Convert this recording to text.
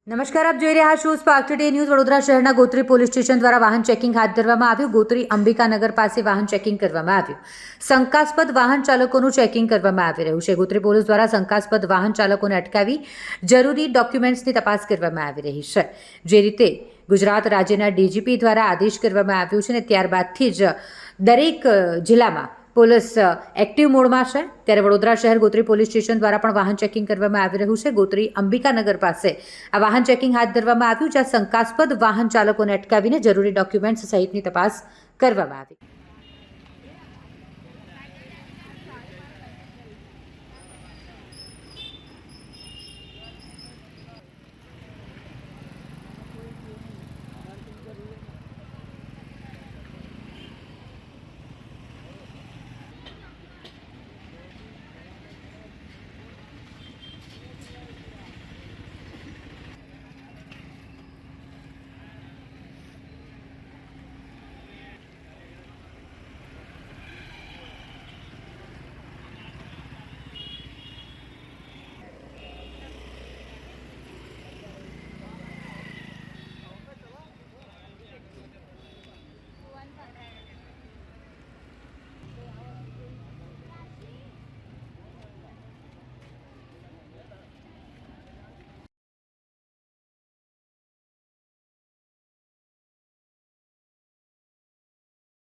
નમસ્કાર, આપ જોઈ રહ્યા છો સ્પાર્ક ટુડે ન્યૂઝ। વડોદરા શહેરના ગોત્રી પોલીસ સ્ટેશન દ્વારા વાહન ચેકિંગ હાથ ધરવામાં આવ્યું। ગોત્રી અંબિકાનગર પાસે વાહન ચેકિંગ કરવામાં આવ્યું। શંકાસ્પદ વાહન ચાલકોનું ચેકિંગ કરવામાં આવી રહ્યું છે। ગોત્રી પોલીસ દ્વારા શંકાસ્પદ વાહન ચાલકોને અટકાવી જરૂરી ડોક્યુમેન્ટ્સની તપાસ કરવામાં આવી રહી છે। જે રીતે ગુજરાત રાજ્યના ડીજીપી દ્વારા આદેશ કરવામાં આવ્યો છે ને ત્યારબાદથી જ દરેક જિલ્લામાં પોલીસ એક્ટિવ મોડમાં છે। ત્યારે વડોદરા શહેર ગોત્રી પોલીસ સ્ટેશન દ્વારા પણ વાહન ચેકિંગ કરવામાં આવી રહ્યું છે। ગોત્રી અંબિકાનગર પાસે આ વાહન ચેકિંગ હાથ ધરવામાં આવ્યું, જ્યાં શંકાસ્પદ વાહન ચાલકોને અટકાવીને જરૂરી ડોક્યુમેન્ટ્સ સહિતની તપાસ કરવામાં આવી।